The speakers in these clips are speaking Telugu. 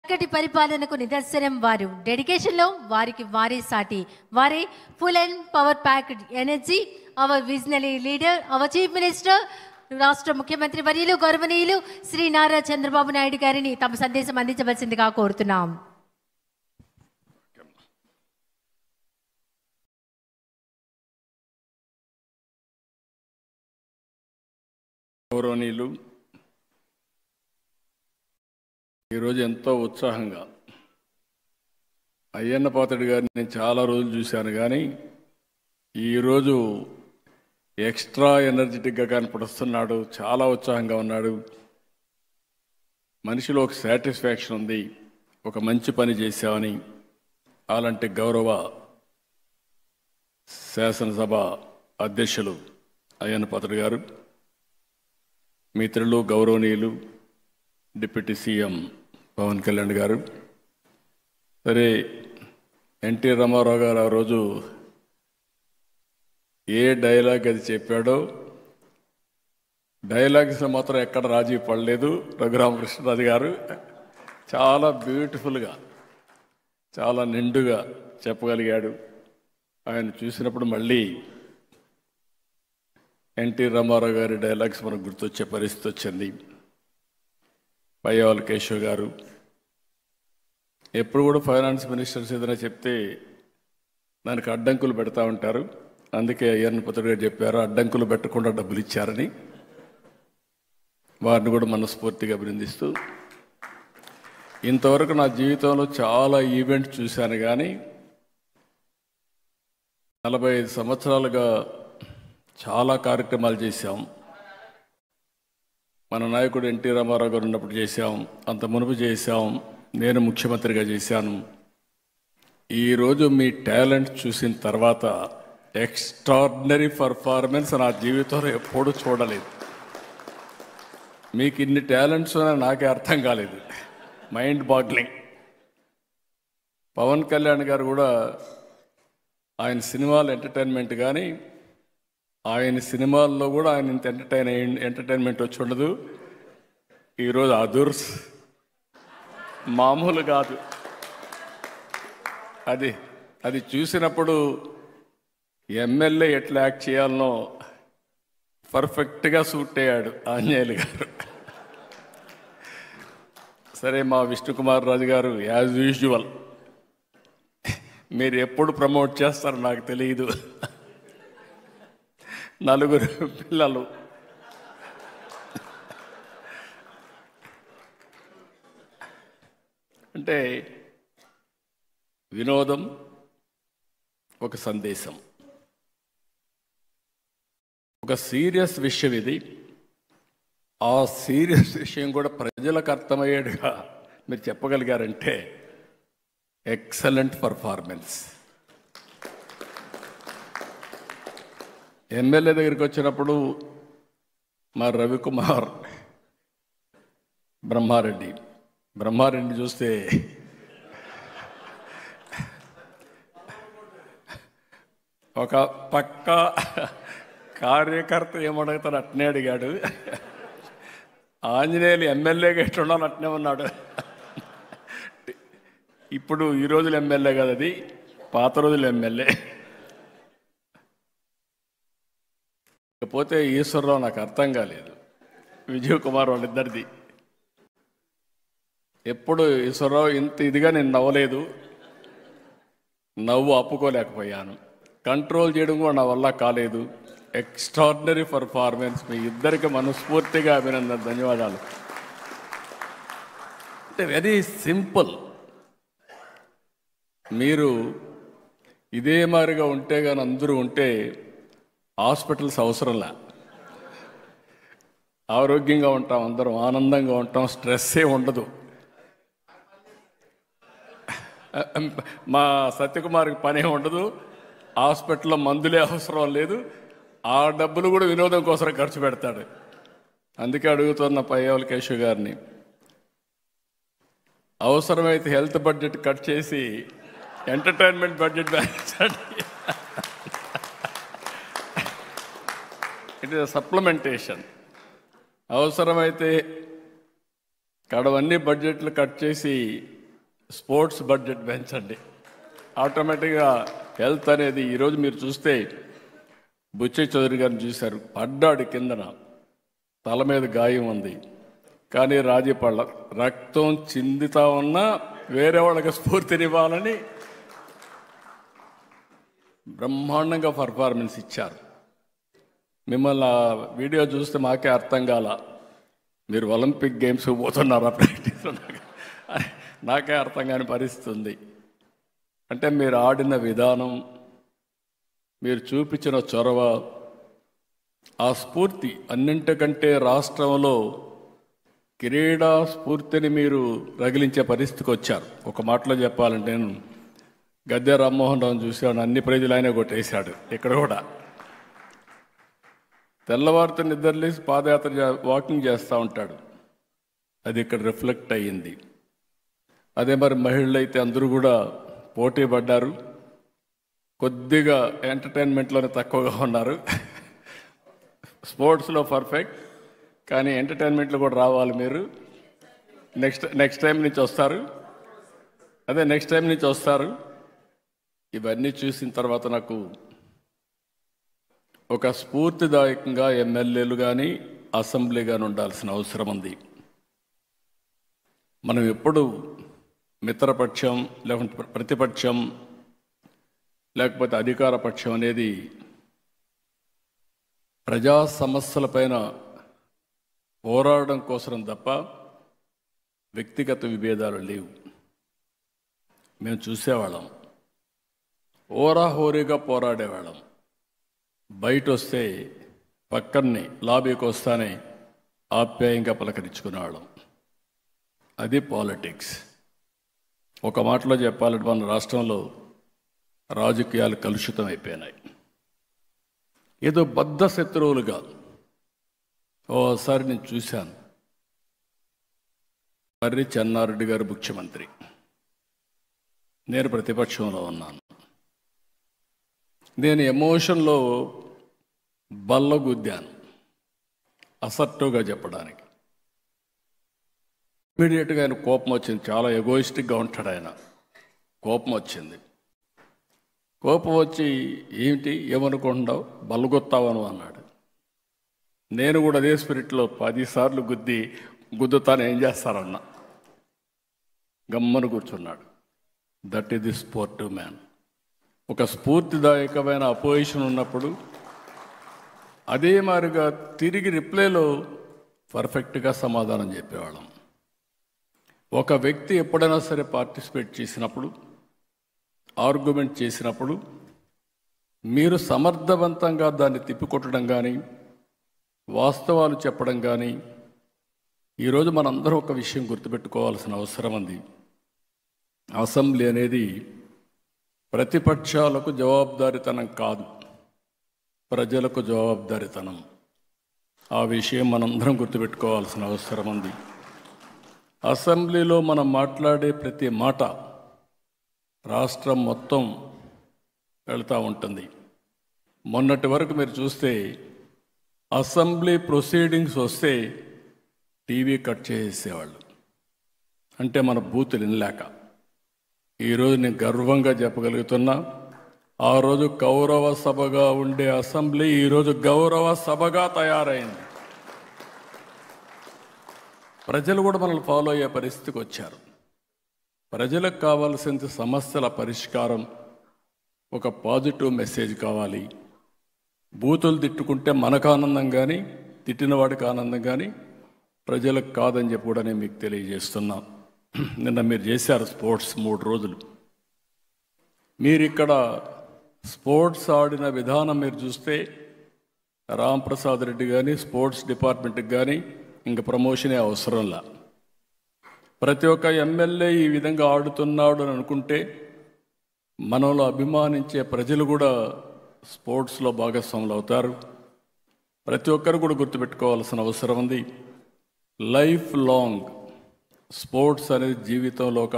చక్కటి పరిపాలనకు నిదర్శనం వారు డెడికేషన్లో వారికి వారే సాటి వారే full and power packed energy our visionary leader our chief minister రాష్ట్ర ముఖ్యమంత్రి వర్యులు గౌరవనీయులు శ్రీ నారా చంద్రబాబు నాయుడు గారిని తమ సందేశం అందించవలసిందిగా కోరుతున్నాం. గౌరవనీయులు, ఈరోజు ఎంతో ఉత్సాహంగా అయ్యన్న పాత్రుడు గారిని నేను చాలా రోజులు చూశాను, కానీ ఈరోజు ఎక్స్ట్రా ఎనర్జెటిక్గా కనపడుస్తున్నాడు. చాలా ఉత్సాహంగా ఉన్నాడు. మనిషిలో ఒక సాటిస్ఫాక్షన్ ఉంది, ఒక మంచి పని చేశామని. అలాంటి గౌరవ శాసనసభ అధ్యక్షులు అయ్యన్న పాత్రుడు గారు, మిత్రులు గౌరవనీయులు డిప్యూటీ సీఎం పవన్ కళ్యాణ్ గారు, సరే ఎన్టీ రామారావు గారు ఆ రోజు ఏ డైలాగ్ అది చెప్పాడో డైలాగ్స్లో మాత్రం ఎక్కడ రాజీ పడలేదు. రఘురామకృష్ణరాజు గారు చాలా బ్యూటిఫుల్గా చాలా నిండుగా చెప్పగలిగాడు. ఆయన చూసినప్పుడు మళ్ళీ ఎన్టీ రామారావు గారి డైలాగ్స్ మనకు గుర్తొచ్చే పరిస్థితి వచ్చింది. పయ్యావుల కేశవ్ గారు ఎప్పుడు కూడా ఫైనాన్స్ మినిస్టర్స్ ఏదైనా చెప్తే దానికి అడ్డంకులు పెడతా ఉంటారు. అందుకే అయ్యన్న పాత్రుడు గారు చెప్పారు, అడ్డంకులు పెట్టకుండా డబ్బులు ఇచ్చారని. వారిని కూడా మనస్ఫూర్తిగా అభినందిస్తూ, ఇంతవరకు నా జీవితంలో చాలా ఈవెంట్స్ చూశాను, కానీ 45 సంవత్సరాలుగా చాలా కార్యక్రమాలు చేశాం. మన నాయకుడు ఎన్టీ రామారావు గారు ఉన్నప్పుడు చేశాం, అంత మునుపు చేశాం, నేను ముఖ్యమంత్రిగా చేశాను. ఈరోజు మీ టాలెంట్ చూసిన తర్వాత ఎక్స్ట్రాడినరీ పర్ఫార్మెన్స్ నా జీవితంలో ఎప్పుడూ చూడలేదు. మీకు ఇన్ని టాలెంట్స్ నాకే అర్థం కాలేదు. Mind boggling. పవన్ కళ్యాణ్ గారు కూడా ఆయన సినిమాలు ఎంటర్టైన్మెంట్, కానీ ఆయన సినిమాల్లో కూడా ఆయన ఇంత ఎంటర్టైన్మెంట్ వచ్చి ఉండదు. ఈరోజు అదుర్స్ మామూలు కాదు. అది చూసినప్పుడు ఎమ్మెల్యే ఎట్లా యాక్ట్ చేయాలనో పర్ఫెక్ట్గా సూట్ అయ్యాడు ఆంజనేయులు గారు. సరే, మా విష్ణుకుమార్ రాజు గారు యాజ్ యూజువల్ మీరు ఎప్పుడు ప్రమోట్ చేస్తారో నాకు తెలియదు. 4 పిల్లలు, అంటే వినోదం ఒక సందేశం, ఒక సీరియస్ విషయం ఇది. ఆ సీరియస్ విషయం కూడా ప్రజలకు అర్థమయ్యేట్టుగా మీరు చెప్పగలిగారంటే ఎక్సలెంట్ పర్ఫార్మెన్స్. ఎమ్మెల్యే దగ్గరికి వచ్చినప్పుడు మా రవికుమార్ బ్రహ్మారెడ్డి చూస్తే ఒక పక్క కార్యకర్త ఏమడుగుతాడు అట్నే అడిగాడు. ఆంజనేయులు ఎమ్మెల్యేగా ఎట్లుండాలి అట్నే ఉన్నాడు. ఇప్పుడు ఈ రోజులు ఎమ్మెల్యే కదా, అది పాత రోజులు ఎమ్మెల్యే. పోతే ఈశ్వరరావు నాకు అర్థం కాలేదు, విజయ్ కుమార్ వాళ్ళిద్దరిది. ఎప్పుడు ఈశ్వరరావు ఇంత ఇదిగా నేను నవ్వలేదు, నవ్వు ఆపుకోలేకపోయాను, కంట్రోల్ చేయడం కూడా నా వల్ల కాలేదు. Extraordinary performance. మీ ఇద్దరికి మనస్ఫూర్తిగా అభినందన, ధన్యవాదాలు. అంటే వెరీ సింపుల్. మీరు ఇదే మాదిరిగా ఉంటే కానీ అందరూ ఉంటే హాస్పిటల్స్ అవసరంలా, ఆరోగ్యంగా ఉంటాం, అందరం ఆనందంగా ఉంటాం, స్ట్రెస్సే ఉండదు. మా సత్యకుమార్కి పనే ఉండదు, హాస్పిటల్లో మందులే అవసరం లేదు, ఆ డబ్బులు కూడా వినోదం కోసం ఖర్చు పెడతాడు. అందుకే అడుగుతున్న పయ్యావుల కేశవ్ గారిని, అవసరమైతే హెల్త్ బడ్జెట్ కట్ చేసి ఎంటర్టైన్మెంట్ బడ్జెట్ పెంచండి. It is supplementation. అవసరమైతే కడవన్నీ బడ్జెట్లు కట్ చేసి స్పోర్ట్స్ బడ్జెట్ పెంచండి. ఆటోమేటిక్గా హెల్త్ అనేది ఈరోజు మీరు చూస్తే బుచ్చే చౌదరి గారిని చూశారు, పడ్డాడు కిందన, తల మీద గాయం ఉంది, కానీ రాజీపళ్ళ రక్తం చిందుతా ఉన్నా వేరే వాళ్ళకి స్ఫూర్తినివ్వాలని బ్రహ్మాండంగా పర్ఫార్మెన్స్ ఇచ్చారు. మిమ్మల్ని ఆ వీడియో చూస్తే మాకే అర్థం కాల, మీరు ఒలింపిక్ గేమ్స్ పోతున్నారా ప్రాక్టీస్, నాకే అర్థం కాని పరిస్థితి ఉంది. అంటే మీరు ఆడిన విధానం, మీరు చూపించిన చొరవ, ఆ స్ఫూర్తి, అన్నింటికంటే రాష్ట్రంలో క్రీడా స్ఫూర్తిని మీరు రగిలించే పరిస్థితికి వచ్చారు. ఒక మాటలో చెప్పాలంటే నేను గద్దె రామ్మోహన్ రావుని చూశాను, అన్ని ప్రైజులు ఆయన కొట్టేశాడు. ఇక్కడ కూడా తెల్లవారితో నిద్రలేసి పాదయాత్ర వాకింగ్ చేస్తూ ఉంటాడు, అది ఇక్కడ రిఫ్లెక్ట్ అయ్యింది. అదే మరి మహిళలు అయితే అందరూ కూడా పోటీ పడ్డారు, కొద్దిగా ఎంటర్టైన్మెంట్లోనే తక్కువగా ఉన్నారు. స్పోర్ట్స్లో పర్ఫెక్ట్, కానీ ఎంటర్టైన్మెంట్లో కూడా రావాలి మీరు. నెక్స్ట్ టైం నుంచి వస్తారు, నెక్స్ట్ టైం నుంచి వస్తారు. ఇవన్నీ చూసిన తర్వాత నాకు ఒక స్ఫూర్తిదాయకంగా ఎమ్మెల్యేలు కానీ అసెంబ్లీ కానీ ఉండాల్సిన అవసరం ఉంది. మనం ఎప్పుడు మిత్రపక్షం, లేకుంటే ప్రతిపక్షం, లేకపోతే అధికార పక్షం అనేది ప్రజా సమస్యలపైన పోరాడడం కోసం తప్ప వ్యక్తిగత విభేదాలు లేవు. మేము చూసేవాళ్ళం, హోరాహోరీగా పోరాడేవాళ్ళం. బయట వస్తే పక్కనే లాబీకి వస్తానే ఆప్యాయంగా పలకరించుకునేవాళ్ళం. అది పాలిటిక్స్. ఒక మాటలో చెప్పాలంటే మన రాష్ట్రంలో రాజకీయాలు కలుషితం అయిపోయినాయి. ఏదో బద్ధ శత్రువులుగా. ఓసారి నేను చూశాను, మర్రి చెన్నారెడ్డి గారు ముఖ్యమంత్రి, నేను ప్రతిపక్షంలో ఉన్నాను. నేను ఎమోషన్లో బల్లగుద్దాను, అసర్టివ్గా చెప్పడానికి. ఇమీడియట్గా ఆయన కోపం వచ్చింది. చాలా ఎగోయిస్టిక్గా ఉంటాడు ఆయన. కోపం వచ్చింది. కోపం వచ్చి ఏమిటి ఏమనుకుంటున్నావు, బల్లగొత్తావను అన్నాడు. నేను కూడా అదే స్పిరిట్లో 10 సార్లు గుద్దుతాను, ఏం చేస్తారన్నా. గమ్మను కూర్చున్నాడు. That is the sportive man. ఒక స్ఫూర్తిదాయకమైన అపోజిషన్ ఉన్నప్పుడు అదే మాదిరిగా తిరిగి రిప్లైలో పర్ఫెక్ట్గా సమాధానం చెప్పేవాళ్ళం. ఒక వ్యక్తి ఎప్పుడైనా సరే పార్టిసిపేట్ చేసినప్పుడు, ఆర్గ్యుమెంట్ చేసినప్పుడు మీరు సమర్థవంతంగా దాన్ని తిప్పికొట్టడం కానీ, వాస్తవాలు చెప్పడం కానీ. ఈరోజు మనందరం ఒక విషయం గుర్తుపెట్టుకోవాల్సిన అవసరం ఉంది. అసెంబ్లీ అనేది ప్రతిపక్షాలకు జవాబుదారీతనం కాదు, ప్రజలకు జవాబుదారీతనం. ఆ విషయం మనందరం గుర్తుపెట్టుకోవాల్సిన అవసరం ఉంది. అసెంబ్లీలో మనం మాట్లాడే ప్రతి మాట రాష్ట్రం మొత్తం వెళ్తూ ఉంటుంది. మొన్నటి వరకు మీరు చూస్తే అసెంబ్లీ ప్రొసీడింగ్స్ వస్తే టీవీ కట్ చేసేవాళ్ళు, అంటే మన బూతులు వినలేక. ఈరోజు నేను గర్వంగా చెప్పగలుగుతున్నా, ఆ రోజు కౌరవ సభగా ఉండే అసెంబ్లీ ఈరోజు గౌరవ సభగా తయారైంది. ప్రజలు కూడా మనల్ని ఫాలో అయ్యే పరిస్థితికి వచ్చారు. ప్రజలకు కావాల్సిన సమస్యల పరిష్కారం, ఒక పాజిటివ్ మెసేజ్ కావాలి. బూతులు తిట్టుకుంటే మనకు ఆనందం కానీ, తిట్టిన వాడికి ఆనందం కానీ, ప్రజలకు కాదని చెప్పి కూడా నేను మీకు తెలియజేస్తున్నా. నిన్న మీరు చేశారు స్పోర్ట్స్ 3 రోజులు. మీరు ఇక్కడ స్పోర్ట్స్ ఆడిన విధానం మీరు చూస్తే రాంప్రసాద్ రెడ్డి కానీ, స్పోర్ట్స్ డిపార్ట్మెంట్కి కానీ ఇంక ప్రమోషనే అవసరంలా. ప్రతి ఒక్క ఎమ్మెల్యే ఈ విధంగా ఆడుతున్నాడు అని అనుకుంటే మనలో అభిమానించే ప్రజలు కూడా స్పోర్ట్స్లో భాగస్వాములు అవుతారు. ప్రతి ఒక్కరు కూడా గుర్తుపెట్టుకోవాల్సిన అవసరం ఉంది. లైఫ్ లాంగ్ స్పోర్ట్స్ అనేది జీవితంలో ఒక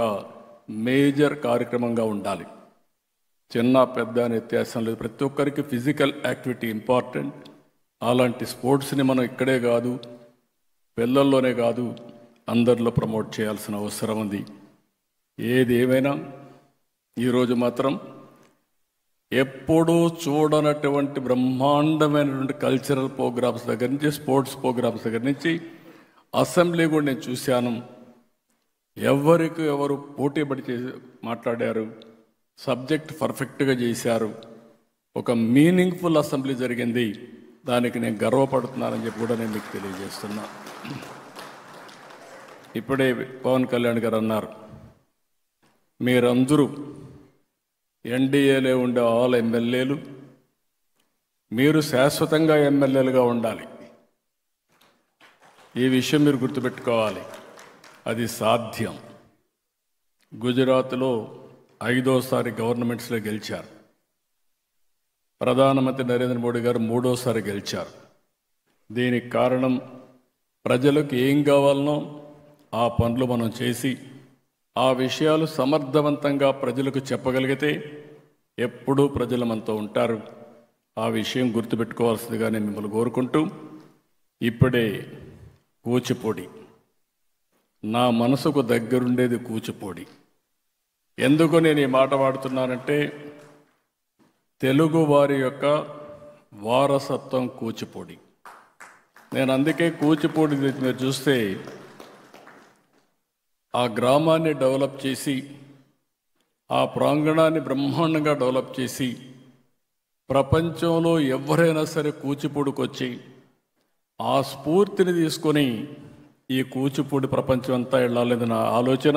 మేజర్ కార్యక్రమంగా ఉండాలి. చిన్న పెద్ద అనే వ్యత్యాసం లేదు. ప్రతి ఒక్కరికి ఫిజికల్ యాక్టివిటీ ఇంపార్టెంట్. అలాంటి స్పోర్ట్స్ని మనం ఇక్కడే కాదు, పిల్లల్లోనే కాదు, అందరిలో ప్రమోట్ చేయాల్సిన అవసరం ఉంది. ఏది ఏమైనా ఈరోజు మాత్రం ఎప్పుడూ చూడనటువంటి బ్రహ్మాండమైనటువంటి కల్చరల్ ప్రోగ్రామ్స్ దగ్గర నుంచి, స్పోర్ట్స్ ప్రోగ్రామ్స్ దగ్గర నుంచి అసెంబ్లీ కూడా నేను చూశాను. ఎవరికి ఎవరు పోటీపడి చేసి మాట్లాడారు, సబ్జెక్ట్ పర్ఫెక్ట్గా చేశారు. ఒక మీనింగ్ఫుల్ అసెంబ్లీ జరిగింది. దానికి నేను గర్వపడుతున్నానని చెప్పి కూడా నేను మీకు తెలియజేస్తున్నా. ఇప్పుడే పవన్ కళ్యాణ్ గారు అన్నారు, మీరందరూ ఎన్డీఏలో ఉండే ఆల్ ఎమ్మెల్యేలు మీరు శాశ్వతంగా ఎమ్మెల్యేలుగా ఉండాలి. ఈ విషయం మీరు గుర్తుపెట్టుకోవాలి. అది సాధ్యం. గుజరాత్లో 5వ గవర్నమెంట్స్లో గెలిచారు. ప్రధానమంత్రి నరేంద్ర మోడీ గారు 3వ గెలిచారు. దీనికి కారణం ప్రజలకు ఏం కావాలనో ఆ పనులు మనం చేసి ఆ విషయాలు సమర్థవంతంగా ప్రజలకు చెప్పగలిగితే ఎప్పుడూ ప్రజలు మనతో ఉంటారు. ఆ విషయం గుర్తుపెట్టుకోవాల్సిందిగా నేను మిమ్మల్ని కోరుకుంటూ, ఇప్పుడే కూచిపూడి, నా మనసుకు దగ్గరుండేది కూచిపూడి. ఎందుకు నేను ఈ మాట వాడుతున్నానంటే, తెలుగు వారి యొక్క వారసత్వం కూచిపూడి. నేను అందుకే కూచిపూడి మీరు చూస్తే ఆ గ్రామాన్ని డెవలప్ చేసి, ఆ ప్రాంగణాన్ని బ్రహ్మాండంగా డెవలప్ చేసి, ప్రపంచంలో ఎవరైనా సరే కూచిపూడికి వచ్చి ఆ స్ఫూర్తిని తీసుకొని ఈ కూచిపూడి ప్రపంచం అంతా వెళ్ళాలని నా ఆలోచన.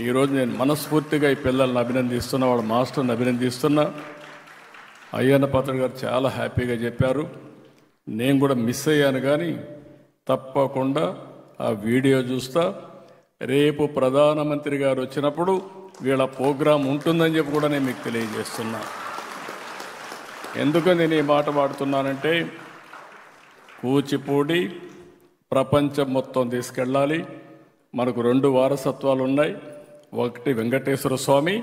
ఈరోజు నేను మనస్ఫూర్తిగా ఈ పిల్లల్ని అభినందిస్తున్నా, వాళ్ళ మాస్టర్ని అభినందిస్తున్నా. అయ్యన్న పాత్రుడు గారు చాలా హ్యాపీగా చెప్పారు. నేను కూడా మిస్ అయ్యాను, కానీ తప్పకుండా ఆ వీడియో చూస్తా. రేపు ప్రధానమంత్రి గారు వచ్చినప్పుడు వీళ్ళ ప్రోగ్రాం ఉంటుందని చెప్పి కూడా నేను మీకు తెలియజేస్తున్నా. ఎందుకు నేను ఈ మాట వాడుతున్నానంటే, కూచిపూడి ప్రపంచం మొత్తం తీసుకెళ్ళాలి. మనకు 2 వారసత్వాలు ఉన్నాయి. ఒకటి వెంకటేశ్వర స్వామి,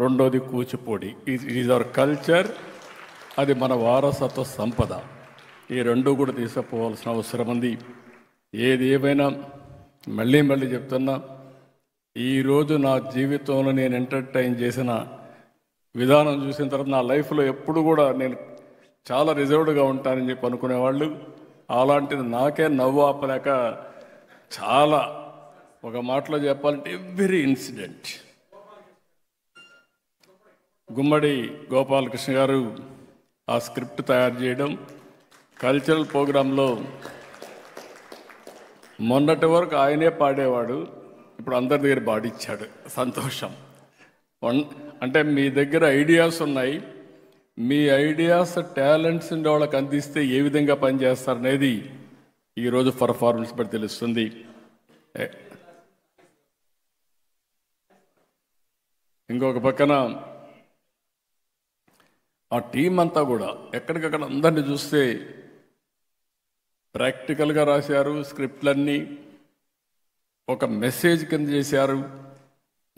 రెండోది కూచిపూడి. Is our culture. అది మన వారసత్వ సంపద. ఈ 2 కూడా తీసుకుపోవాల్సిన అవసరం ఉంది. ఏది ఏమైనా మళ్ళీ చెప్తున్నా, ఈరోజు నా జీవితంలో నేను ఎంటర్టైన్ చేసిన విధానం చూసిన తర్వాత నా లైఫ్లో ఎప్పుడు కూడా నేను చాలా రిజర్వ్డ్గా ఉంటానని చెప్పి అనుకునేవాళ్ళు. అలాంటిది నాకే నవ్వు ఆపలేక, చాలా ఒక మాటలో చెప్పాలంటే ఎవ్రీ ఇన్సిడెంట్. గుమ్మడి గోపాలకృష్ణ గారు ఆ స్క్రిప్ట్ తయారు చేయడం, కల్చరల్ ప్రోగ్రాంలో మొన్నటి వరకు ఆయనే పాడేవాడు, ఇప్పుడు అందరి దగ్గర పాడిచ్చాడు. సంతోషం. అంటే మీ దగ్గర ఐడియాస్ ఉన్నాయి, మీ ఐడియాస్ టాలెంట్స్ ఉండే వాళ్ళకి అందిస్తే ఏ విధంగా పనిచేస్తారనేది ఈరోజు పర్ఫార్మెన్స్ బట్టి తెలుస్తుంది. ఇంకొక పక్కన ఆ టీం అంతా కూడా ఎక్కడికక్కడ అందరినీ చూస్తే ప్రాక్టికల్గా రాశారు. స్క్రిప్ట్లన్నీ ఒక మెసేజ్ కింద చేశారు.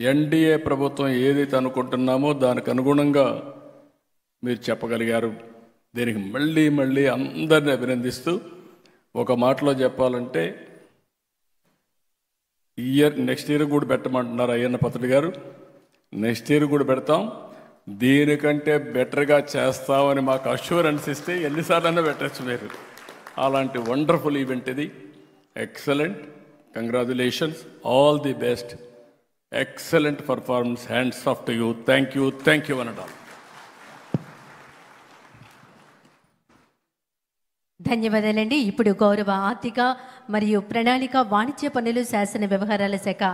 ఎన్డీఏ ప్రభుత్వం ఏదైతే అనుకుంటున్నామో దానికి అనుగుణంగా మీరు చెప్పగలిగారు. దీనికి మళ్ళీ అందరినీ అభినందిస్తూ, ఒక మాటలో చెప్పాలంటే నెక్స్ట్ ఇయర్ కూడా పెట్టమంటున్నారు అయ్యన్న పాత్రుడు గారు. నెక్స్ట్ ఇయర్ కూడా పెడతాం. దీనికంటే బెటర్గా చేస్తామని మాకు అష్యూరెన్స్ ఇస్తే ఎన్నిసార్లైనా పెట్టచ్చు మీరు. అలాంటి వండర్ఫుల్ ఈవెంట్ ఇది. Excellent. Congratulations. All the best. Excellent performance. Hands off to you. Thank you అనడం. ధన్యవాదాలండి. ఇప్పుడు గౌరవ ఆర్థిక మరియు ప్రణాళిక వాణిజ్య పన్నులు శాసన వ్యవహారాల శాఖ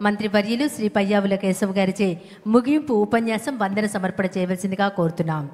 మంత్రి వర్యులు శ్రీ పయ్యావుల కేశవ్ గారిచే ముగింపు ఉపన్యాసం వందన సమర్పణ చేయవలసిందిగా కోరుతున్నాం.